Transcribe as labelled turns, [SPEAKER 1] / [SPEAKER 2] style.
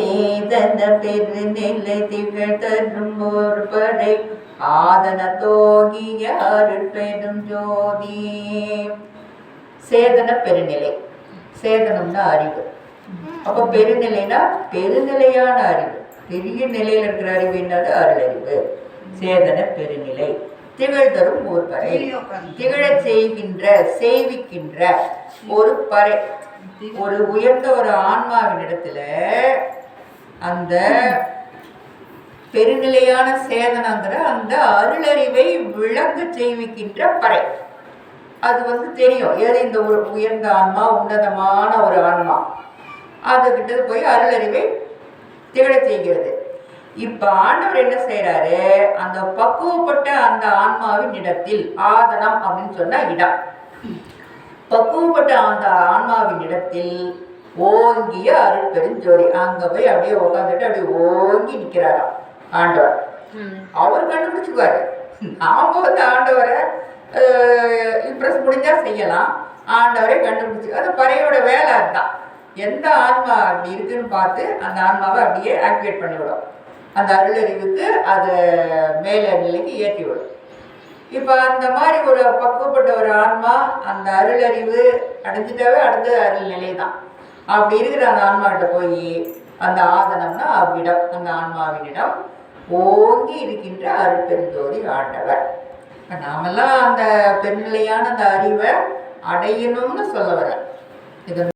[SPEAKER 1] சேதன பெருநிலை திகழ்தரும் ஒரு படை ஆதன தோகிய அருட்பெரும் ஜோதி. சேதன பெருநிலை, சேதனம்னா அறிவு. அப்ப பெருநிலைனா பெருநிலையான அறிவு, பெரிய நிலையில் இருக்கிற அறிவு என்னது? அருளறிவு. சேதன பெருநிலை திகழ்தரும் ஒரு பறை, திகழச் செய்கின்ற செய்விக்கின்ற ஒரு பறை. ஒரு உயர்ந்த ஒரு ஆன்மாவின் இடத்துல அந்த பெருநிலையான சேதனங்கிற அந்த அருளறிவை விளங்க செய்விக்கின்ற பறை. அது தெரியும் ஏதோ இந்த ஒரு உயர்ந்த ஆன்மா, உன்னதமான ஒரு ஆன்மா, அதுகிட்ட போய் அருளறிவை திகழ செய்கிறது. இப்ப ஆண்டவர் என்ன செய்யறாரு? அந்த பக்குவப்பட்ட அந்த ஆன்மாவின் இடத்தில், ஆதனம் அப்படின்னு சொன்னா இடம், பக்குவப்பட்ட அந்த ஆன்மாவின் இடத்தில் ஓங்கிய அருட்பெருஞ்சோதி, அங்க போய் அப்படியே உட்காந்துட்டு அப்படியே ஓங்கி நிற்கிறாராம் ஆண்டவர். அவர் கண்டுபிடிச்சுக்குவாரு. நாம ஆண்டவரை இம்ப்ரெஸ் முடிஞ்சா செய்யலாம், ஆண்டவரை கண்டுபிடிச்சு. அது பறையோட வேலை. அதுதான் எந்த ஆன்மா அப்படி இருக்குன்னு பார்த்து அந்த ஆன்மாவை அப்படியே ஆக்டிவேட் பண்ணிவிடும், அந்த அருளறிவுக்கு அதை மேல நிலைக்கு ஏற்றி விடும். இப்போ அந்த மாதிரி ஒரு பக்குவப்பட்ட ஒரு ஆன்மா அந்த அருளறிவு அடைஞ்சிட்டாவே அடுத்த அருள் நிலை தான். அப்படி இருக்கிற அந்த ஆன்மாவிட்ட போய் அந்த ஆதனம்னா அவ்விடம், அந்த ஆன்மாவினிடம் ஓங்கி இருக்கின்ற அருட்பெருஞ்சோதி ஆண்டவர். இப்போ நாமெல்லாம் அந்த பெருநிலையான அந்த அறிவை அடையணும்னு சொல்ல வர இது